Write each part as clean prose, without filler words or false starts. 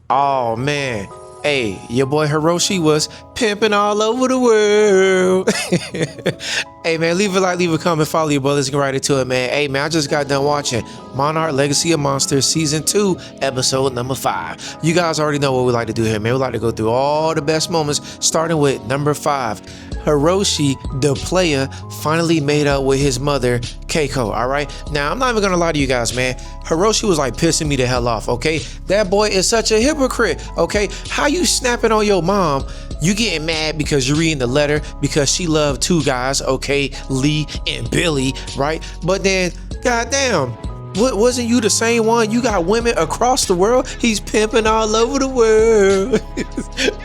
Oh man. Hey, your boy Hiroshi was pimping all over the world. Hey man, leave a like, leave a comment, follow your boy. Let's get right into it, man. Hey man, I just got done watching Monarch Legacy of Monsters Season 2, Episode number 5. You guys already know what we like to do here, man. We like to go through all the best moments, starting with number 5. Hiroshi, the player, finally made up with his mother, Keiko, all right? Now, I'm not even gonna lie to you guys, man. Hiroshi was like pissing me the hell off, okay? That boy is such a hypocrite, okay? How you snapping on your mom? You getting mad because you're reading the letter because she loved 2 guys, okay? Lee and Billy, right? But then, goddamn, wasn't you the same one? You got women across the world. He's pimping all over the world.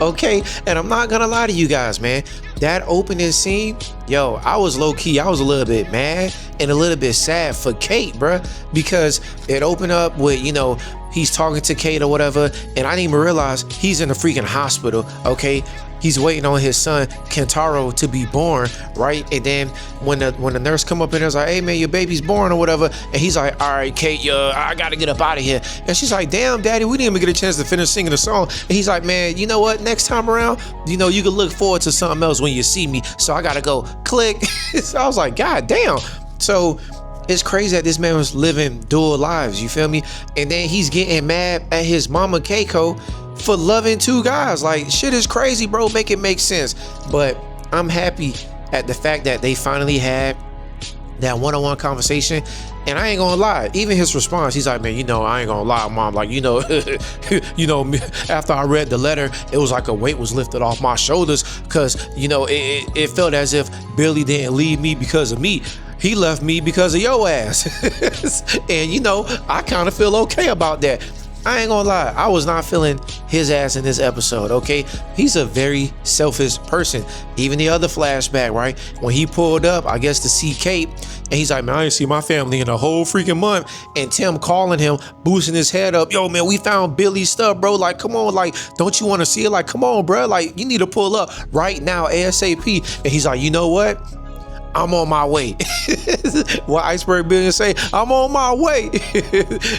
Okay, and I'm not gonna lie to you guys, man. That opening scene, yo, I was low-key, I was a little bit mad and a little bit sad for Kate, bruh, because it opened up with, you know, he's talking to Kate or whatever, and I didn't even realize he's in the freaking hospital, okay? He's waiting on his son Kentaro to be born, right? And then when the nurse come up in there, it's like, hey man, your baby's born or whatever, and he's like, all right, Kate, I gotta get up out of here. And she's like, damn, daddy, we didn't even get a chance to finish singing the song. And he's like, man, you know what? Next time around, you know, you can look forward to something else when you see me. So I gotta go. Click. So I was like, god damn. So it's crazy that this man was living dual lives, you feel me? And then he's getting mad at his mama Keiko for loving 2 guys. Like, shit is crazy, bro. Make it make sense. But I'm happy at the fact that they finally had that one-on-one conversation. And I ain't gonna lie, even his response, he's like, man, you know, I ain't gonna lie, mom, like, you know, you know, after I read the letter, it was like a weight was lifted off my shoulders, because, you know, it felt as if Billy didn't leave me because of me. He left me because of your ass. And, you know, I kind of feel okay about that. I ain't gonna lie, I was not feeling his ass in this episode, okay? He's a very selfish person. Even the other flashback, right? When he pulled up, I guess to see Kate, and he's like, man, I ain't see my family in a whole freaking month. And Tim calling him, boosting his head up, yo, man, we found Billy's stuff, bro. Like, come on, like, don't you want to see it? Like, come on, bro. Like, you need to pull up right now, ASAP. And he's like, you know what? I'm on my way. What Iceberg Billion say, I'm on my way.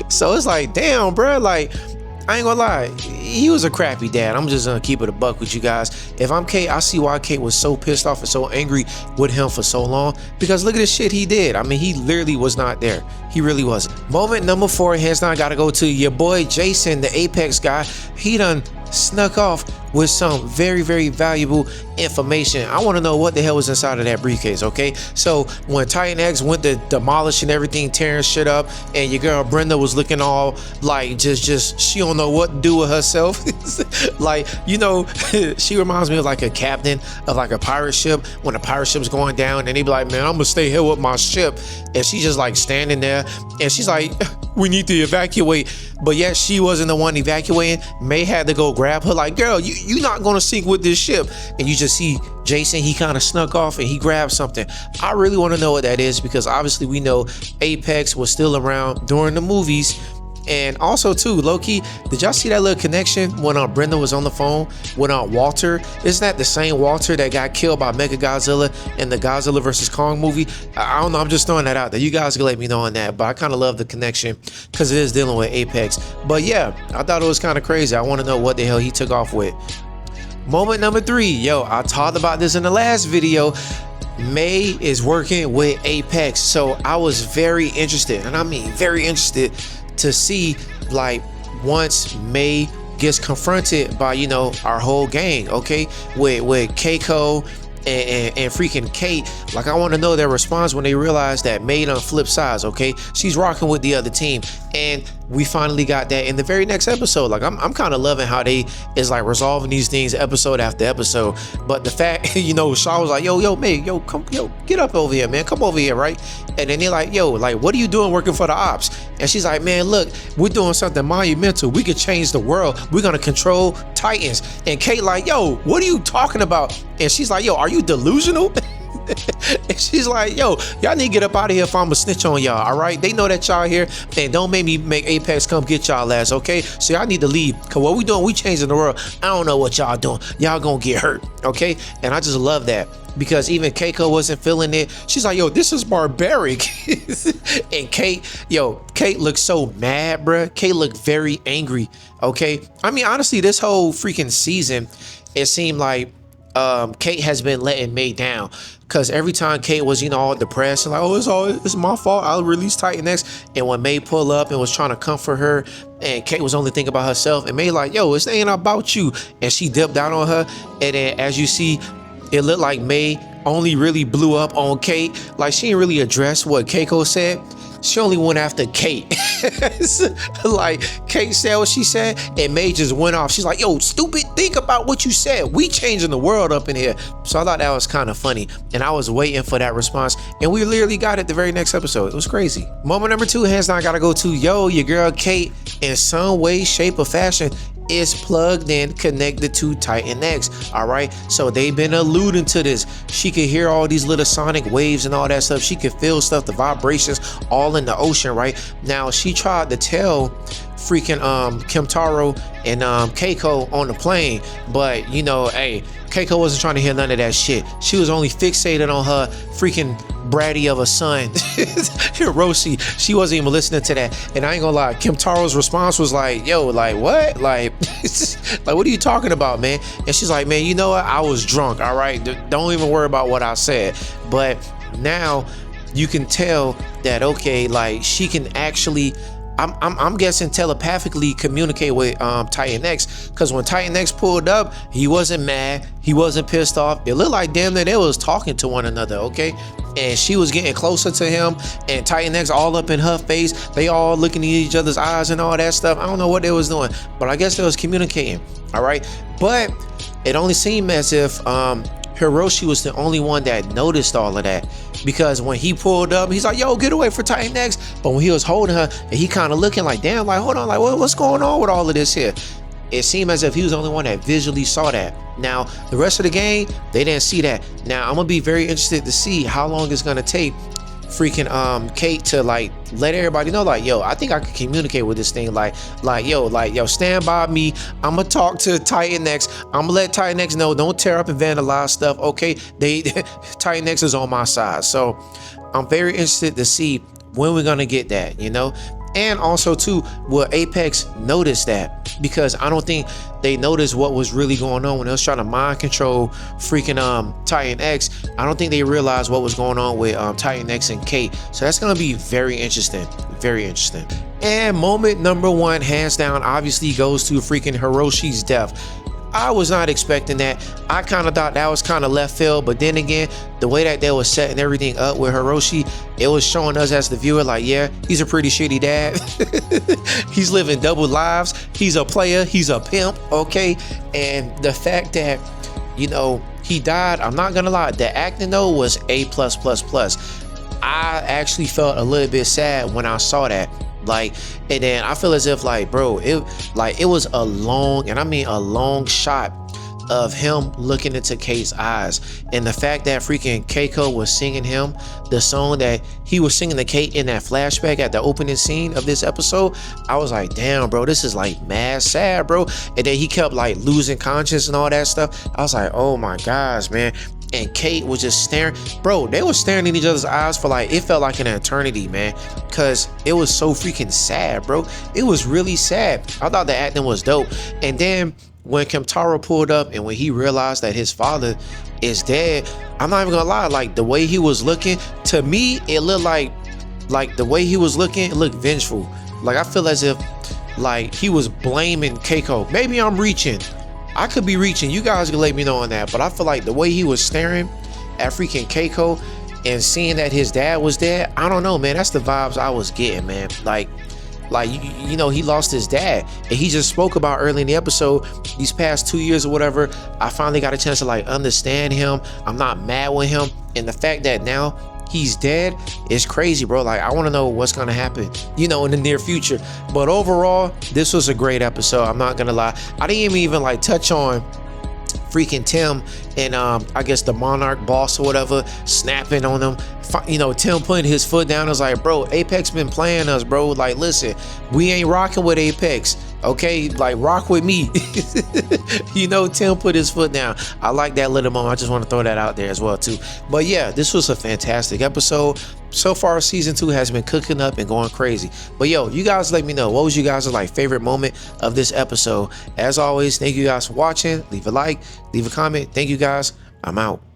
So it's like, damn, bro, like, I ain't gonna lie, he was a crappy dad. I'm just gonna keep it a buck with you guys. If I'm Kate, I see why Kate was so pissed off and so angry with him for so long, because look at the shit he did. I mean, he literally was not there. He really wasn't. Moment number 4, hands down, gotta go to your boy Jason, the Apex guy. He done snuck off with some very, very valuable information. I want to know what the hell was inside of that briefcase, okay? So when Titan X went to demolishing everything, tearing shit up, and your girl Brenda was looking all like just she don't know what to do with herself. Like, you know, she reminds me of like a captain of like a pirate ship. When a pirate ship's going down and they be like, man, I'm gonna stay here with my ship, and she's just like standing there and she's like, we need to evacuate. But yet she wasn't the one evacuating. May had to go grab her, like, girl, you not gonna sink with this ship. And you just see Jason, he kind of snuck off and he grabbed something. I really want to know what that is, because obviously we know Apex was still around during the movies. And also too, low-key, did y'all see that little connection when Brenda was on the phone with Walter? Isn't that the same Walter that got killed by Mega Godzilla in the Godzilla vs. Kong movie? I don't know, I'm just throwing that out there. You guys can let me know on that, but I kind of love the connection because it is dealing with Apex. But yeah, I thought it was kind of crazy. I want to know what the hell he took off with. Moment number 3, yo, I talked about this in the last video. May is working with Apex, so I was very interested, and I mean very interested, to see, like, once May gets confronted by, you know, our whole gang, okay, with Keiko and freaking Kate. Like, I want to know their response when they realize that May done flip sides, okay? She's rocking with the other team, and we finally got that in the very next episode. Like, I'm kind of loving how they is like resolving these things episode after episode. But the fact, you know, Shaw was like, yo, May, yo, come, yo, get up over here, man, come over here, right? And then they're like, yo, like, what are you doing working for the ops? And she's like, man, look, we're doing something monumental. We could change the world. We're gonna control Titans. And Kate like, yo, what are you talking about? And she's like, yo, are you delusional? And she's like, yo, y'all need to get up out of here if I'm a snitch on y'all, all right? They know that y'all here, and don't make me make Apex come get y'all ass, okay? So y'all need to leave, because what we doing, we changing the world. I don't know what y'all doing. Y'all gonna get hurt, okay? And I just love that, because even Keiko wasn't feeling it. She's like, yo, this is barbaric. And Kate looked so mad, bruh. Kate looked very angry, okay? I mean, honestly, this whole freaking season, it seemed like Kate has been letting May down, because every time Kate was, all depressed and like, oh, it's my fault, I'll release Titan X. And when May pulled up and was trying to comfort her, and Kate was only thinking about herself, and May like, yo, this ain't about you, and she dipped down on her. And then as you see, it looked like May only really blew up on Kate. Like, she didn't really address what Keiko said. She only went after Kate. Like, Kate said what she said, and May just went off. She's like, yo, stupid, think about what you said. We changing the world up in here. So I thought that was kind of funny, and I was waiting for that response, and we literally got it the very next episode. It was crazy. Moment number 2, hands down, gotta go to, yo, your girl Kate, in some way, shape, or fashion, is plugged in, connected to Titan X. All right, so they've been alluding to this. She could hear all these little sonic waves and all that stuff. She could feel stuff, the vibrations all in the ocean. Right now, she tried to tell freaking Kentaro and Keiko on the plane, but hey, Keiko wasn't trying to hear none of that shit. She was only fixated on her freaking bratty of a son, Hiroshi. She wasn't even listening to that. And I ain't gonna lie, Kentaro's response was like, yo, like what? Like, like, what are you talking about, man? And she's like, man, you know what? I was drunk, all right? Don't even worry about what I said. But now you can tell that, okay, like, she can actually, I'm guessing, telepathically communicate with Titan X, because when Titan X pulled up, he wasn't mad, he wasn't pissed off. It looked like damn that they was talking to one another, okay? And she was getting closer to him, and Titan X all up in her face. They all looking in each other's eyes and all that stuff. I don't know what they was doing, but I guess they was communicating, all right? But it only seemed as if Hiroshi was the only one that noticed all of that, because when he pulled up, he's like, yo, get away from Titan X. But when he was holding her, and he kind of looking like, damn, like, hold on, like, what's going on with all of this here? It seemed as if he was the only one that visually saw that. Now, the rest of the game, they didn't see that. Now, I'm gonna be very interested to see how long it's gonna take freaking Kate to like let everybody know, like, yo, I think I can communicate with this thing, like yo, stand by me. I'm gonna talk to Titan X. I'm gonna let Titan X know, don't tear up and vandalize stuff, okay? Titan X is on my side. So I'm very interested to see when we're gonna get that, and also too, will Apex notice that? Because I don't think they noticed what was really going on when they was trying to mind control freaking Titan X. I don't think they realized what was going on with Titan X and Kate. So that's gonna be very interesting, very interesting. And moment number 1, hands down, obviously goes to freaking Hiroshi's death. I was not expecting that. I kind of thought that was kind of left field, but then again, the way that they was setting everything up with Hiroshi, it was showing us as the viewer, like, yeah, he's a pretty shitty dad. He's living double lives. He's a player. He's a pimp, okay? And the fact that, he died, I'm not gonna lie, the acting though was A+++. I actually felt a little bit sad when I saw that. Like, and then I feel as if, like, bro, it was a long, and I mean a long shot of him looking into Kate's eyes, and the fact that freaking Keiko was singing him the song that he was singing to Kate in that flashback at the opening scene of this episode. I was like, damn, bro, this is like mad sad, bro. And then he kept like losing conscience and all that stuff. I was like, oh my gosh, man. And Kate was just staring, bro. They were staring in each other's eyes for like, it felt like an eternity, man, because it was so freaking sad, bro. It was really sad. I thought the acting was dope. And then when Kentaro pulled up and when he realized that his father is dead, I'm not even gonna lie, like the way he was looking, to me, it looked like the way he was looking, it looked vengeful. Like, I feel as if like he was blaming Keiko. Maybe I'm reaching. I could be reaching. You guys can let me know on that. But I feel like the way he was staring at freaking Keiko and seeing that his dad was dead, I don't know, man. That's the vibes I was getting, man. Like he lost his dad, and he just spoke about early in the episode, these past 2 years or whatever, I finally got a chance to like understand him. I'm not mad with him, and the fact that now he's dead is crazy, bro. Like, I want to know what's gonna happen, in the near future. But overall, this was a great episode. I'm not gonna lie. I didn't even like touch on freaking Tim and I guess the Monarch boss or whatever snapping on him. You know, Tim putting his foot down. I was like, bro, Apex been playing us, bro. Like, listen, we ain't rocking with Apex. Okay, like, rock with me. You know, Tim put his foot down. I like that little moment. I just want to throw that out there as well too. But yeah, this was a fantastic episode. So far, season 2 has been cooking up and going crazy. But yo, you guys let me know, what was you guys' like favorite moment of this episode? As always, thank you guys for watching. Leave a like, leave a comment. Thank you guys. I'm out.